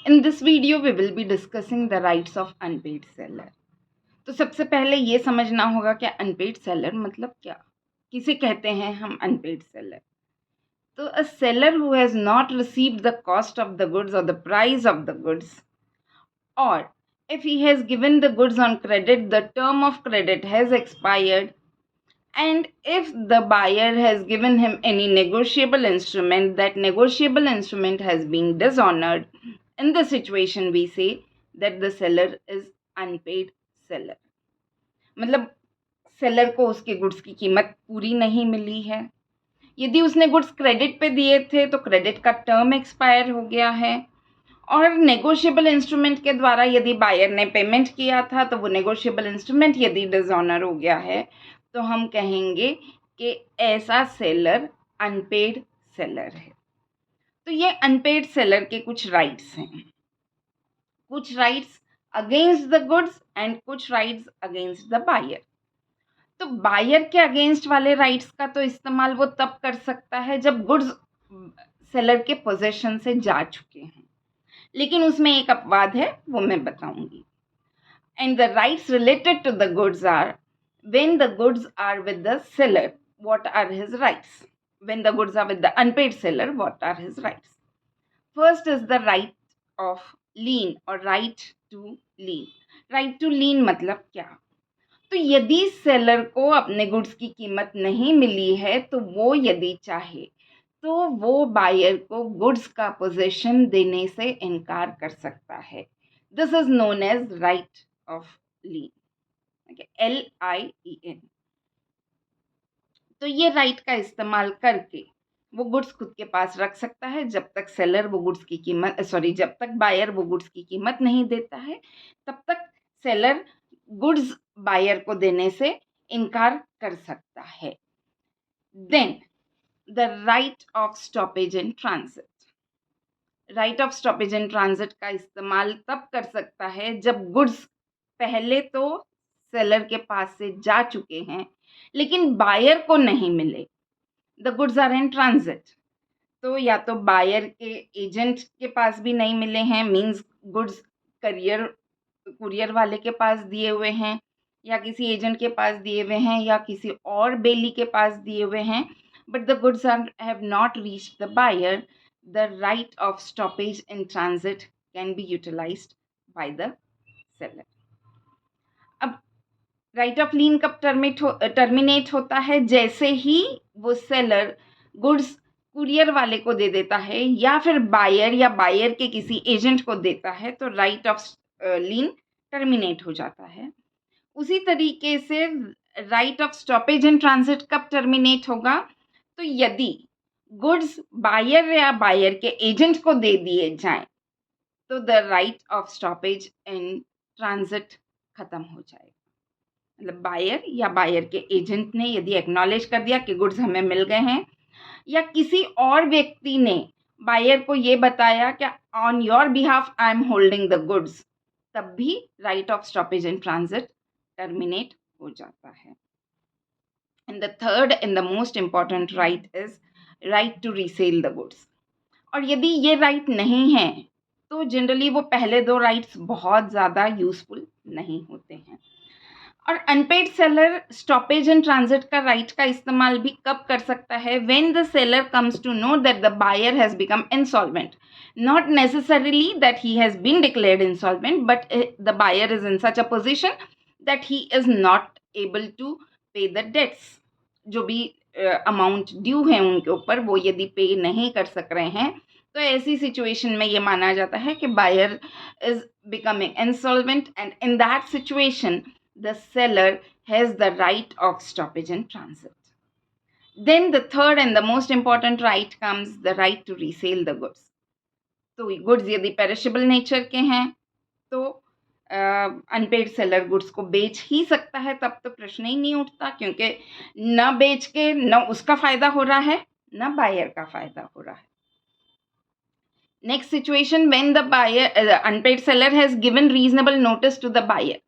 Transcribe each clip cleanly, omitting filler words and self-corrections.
In this video, we will be discussing the rights of unpaid seller. तो सबसे पहले ये समझना होगा कि अनपेड सेलर मतलब क्या, किसे कहते हैं हम अनपेड सेलर. तो a seller who has not received the cost of the goods or the price of the goods, or if he has given the goods on credit, the term of credit has expired, and if the buyer has given him any negotiable instrument, that negotiable instrument has been dishonored, in this situation we say that the seller is unpaid seller. मतलब seller को उसके goods की कीमत पूरी नहीं मिली है. यदि उसने गुड्स क्रेडिट पे दिए थे तो क्रेडिट का टर्म एक्सपायर हो गया है, और नेगोशिएबल इंस्ट्रूमेंट के द्वारा यदि बायर ने पेमेंट किया था तो वो नेगोशिएबल इंस्ट्रूमेंट यदि डिसऑनर हो गया है तो हम कहेंगे कि ऐसा सेलर अनपेड सेलर है. तो ये अनपेड सेलर के कुछ राइट्स हैं, कुछ rights against the goods and कुछ राइट्स अगेंस्ट द बायर. तो बायर के अगेंस्ट वाले राइट्स का तो इस्तेमाल वो तब कर सकता है जब गुड्स सेलर के पोजेशन से जा चुके हैं, लेकिन उसमें एक अपवाद है, वो मैं बताऊंगी. And the rights related to the goods are, when the goods are with the seller, what are his rights? When the goods are with the unpaid seller, what are his rights? First is the right of lien or right to lien. Right to lien मतलब क्या? तो यदि seller को अपने goods की कीमत नहीं मिली है तो वो यदि चाहे तो वो बायर को गुड्स का पोजीशन देने से इनकार कर सकता है. This is known as right of lien. LIEN. तो ये राइट का इस्तेमाल करके वो गुड्स खुद के पास रख सकता है जब तक सेलर वो गुड्स की कीमत जब तक बायर वो गुड्स की कीमत नहीं देता है, तब तक सेलर गुड्स बायर को देने से इनकार कर सकता है. Then the right of stoppage in transit. Right of stoppage in transit का इस्तेमाल तब कर सकता है जब गुड्स पहले तो सेलर के पास से जा चुके हैं लेकिन बायर को नहीं मिले. The goods are in transit, तो या तो बायर के एजेंट के पास भी नहीं मिले हैं, मींस गुड्स कुरियर वाले के पास दिए हुए हैं या किसी एजेंट के पास दिए हुए हैं या किसी और बेली के पास दिए हुए हैं, but the goods have not reached the buyer, the right of stoppage in transit can be utilized by the seller. अब राइट ऑफ लीन कब टर्मिनेट होता है? जैसे ही वो सेलर गुड्स कुरियर वाले को दे देता है या फिर बायर या बायर के किसी एजेंट को देता है तो राइट ऑफ लीन टर्मिनेट हो जाता है. उसी तरीके से right of stoppage in transit कब टर्मिनेट होगा? तो यदि गुड्स बायर या बायर के एजेंट को दे दिए जाएं तो the right of stoppage in transit खत्म हो जाएगा. मतलब बायर या बायर के एजेंट ने यदि एक्नॉलेज कर दिया कि गुड्स हमें मिल गए हैं, या किसी और व्यक्ति ने बायर को ये बताया कि on your behalf I am holding the goods, तब भी right of stoppage in transit terminate हो जाता है. And the third and the most important right is right to resale the goods. और यदि ये राइट नहीं है तो जनरली वो पहले दो राइट्स बहुत ज़्यादा यूजफुल नहीं होते हैं. और unpaid seller stoppage and transit का राइट का इस्तेमाल भी कब कर सकता है? When the seller comes to know that the buyer has become insolvent, not necessarily that he has been declared insolvent, but the buyer is in such a position that he is not able to pay the debts. जो भी amount due है उनके ऊपर वो यदि पे नहीं कर सक रहे हैं तो ऐसी सिचुएशन में ये माना जाता है कि buyer is becoming insolvent, and in that situation the seller has the right of stoppage in transit. Then the third and the most important right comes the right to resell the goods. तो goods यदि perishable nature के हैं तो unpaid seller goods को बेच ही सकता है, तब तो प्रश्न ही नहीं उठता, क्योंकि न बेच के न उसका फायदा हो रहा है न बायर का फायदा हो रहा है. Next situation, when the buyer unpaid seller has given reasonable notice to the buyer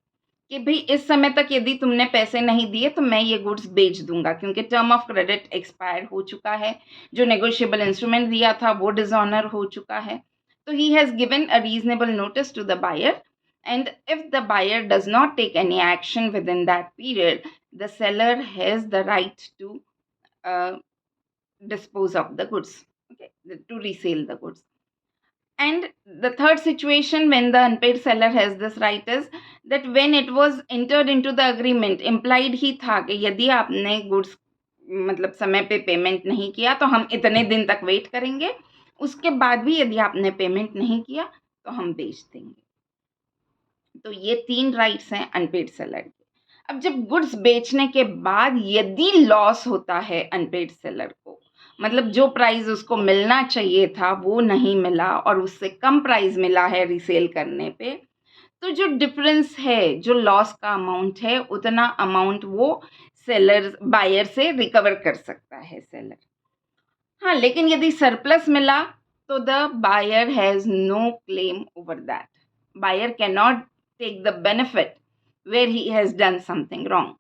कि भाई इस समय तक यदि तुमने पैसे नहीं दिए तो मैं ये गुड्स बेच दूंगा, क्योंकि टर्म ऑफ क्रेडिट एक्सपायर हो चुका है, जो नेगोशिएबल इंस्ट्रूमेंट दिया था वो डिसऑनर हो चुका है. So he has given a reasonable notice to the buyer, and if the buyer does not take any action within that period, the seller has the right to dispose of the goods, okay, to resell the goods. And the third situation when the unpaid seller has this right is that when it was entered into the agreement, implied ही था कि यदि आपने goods मतलब समय पे payment नहीं किया तो हम इतने दिन तक वेट करेंगे, उसके बाद भी यदि आपने पेमेंट नहीं किया तो हम बेच देंगे। तो ये 3 राइट्स हैं अनपेड सेलर के। अब जब गुड्स बेचने के बाद यदि लॉस होता है अनपेड सेलर को, मतलब जो प्राइस उसको मिलना चाहिए था वो नहीं मिला और उससे कम प्राइस मिला है रीसेल करने पे, तो जो डिफरेंस है, जो लॉस का अमाउंट है, उतना अमाउंट वो सेलर बायर से रिकवर कर सकता है सेलर। हाँ, लेकिन यदि सरप्लस मिला तो the buyer has no claim over that. Buyer can not take the benefit where he has done something wrong.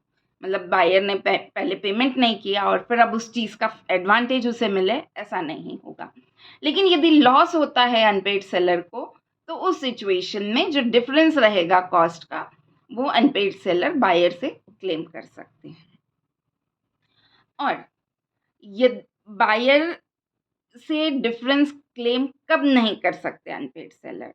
मतलब बायर ने पहले पेमेंट नहीं किया और फिर अब उस चीज़ का एडवांटेज उसे मिले, ऐसा नहीं होगा। लेकिन यदि लॉस होता है अनपेड सेलर को, तो उस सिचुएशन में जो डिफरेंस रहेगा कॉस्ट का, वो अनपेड सेलर बायर से क्लेम कर सकते हैं। और ये बायर से डिफरेंस क्लेम कब नहीं कर सकते unpaid seller?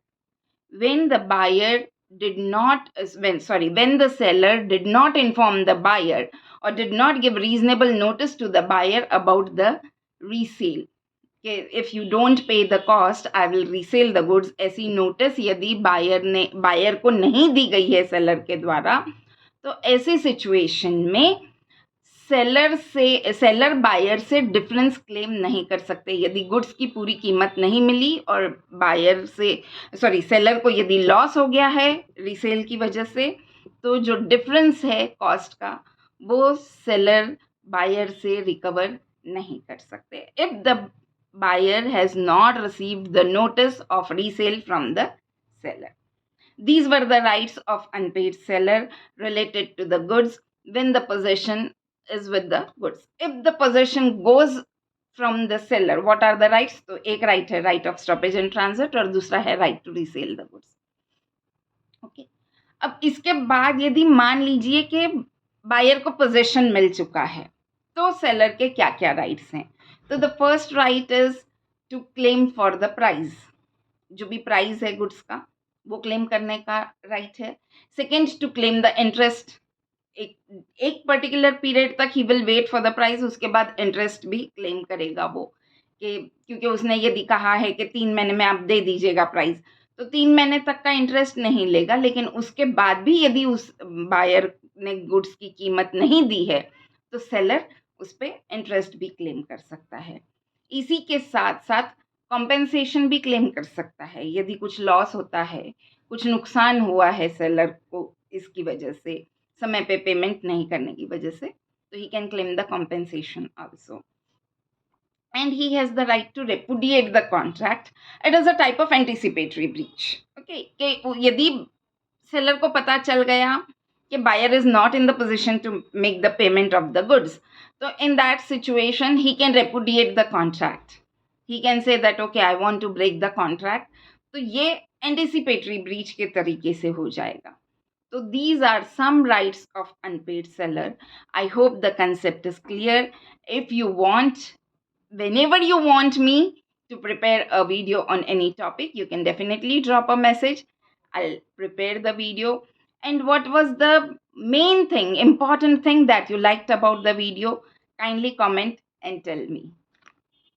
when the buyer did not when the seller did not inform the buyer or did not give reasonable notice to the buyer about the resale. Okay, if you don't pay the cost I will resell the goods, ऐसी notice यदि buyer को नहीं दी गई है seller के द्वारा, तो ऐसी सिचुएशन में सेलर बायर से डिफरेंस क्लेम नहीं कर सकते। यदि गुड्स की पूरी कीमत नहीं मिली और सेलर को यदि लॉस हो गया है रीसेल की वजह से, तो जो डिफरेंस है कॉस्ट का वो सेलर बायर से रिकवर नहीं कर सकते if the buyer has not received the notice of resale from the seller. These were the rights of unpaid seller related to the goods when the possession is with the goods. If the possession goes from the seller, what are the rights? तो एक right है right of stoppage and transit और दूसरा है right to resell the goods. Okay. अब इसके बाद यदि मान लीजिए कि बायर को पोजेशन मिल चुका है, तो सेलर के क्या क्या राइट्स हैं? तो the first right is to claim for the price. जो भी प्राइस है गुड्स का वो क्लेम करने का राइट है। Second, to claim the interest. एक पर्टिकुलर पीरियड तक ही will wait for the price, उसके बाद इंटरेस्ट भी क्लेम करेगा वो, कि क्योंकि उसने यदि कहा है कि 3 महीने में आप दे दीजिएगा प्राइस, तो 3 महीने तक का इंटरेस्ट नहीं लेगा, लेकिन उसके बाद भी यदि उस बायर ने गुड्स की कीमत नहीं दी है तो सेलर उस पर इंटरेस्ट भी क्लेम कर सकता है। इसी के साथ साथ कॉम्पेंसेशन भी क्लेम कर सकता है। यदि कुछ लॉस होता है, कुछ नुकसान हुआ है सेलर को इसकी वजह से, समय पे पेमेंट नहीं करने की वजह से, तो he can claim the compensation also. And he has the right to repudiate the contract. It is a type of anticipatory breach. Okay, कि यदि सेलर को पता चल गया कि buyer is not in the position to make the payment of the goods, so in that situation he can repudiate the contract. He can say that okay, I want to break the contract. तो ये anticipatory breach के तरीके से हो जाएगा। So these are some rights of unpaid seller. I hope the concept is clear. If you want, whenever you want me to prepare a video on any topic, you can definitely drop a message. I'll prepare the video. And what was the main thing, important thing that you liked about the video? Kindly comment and tell me.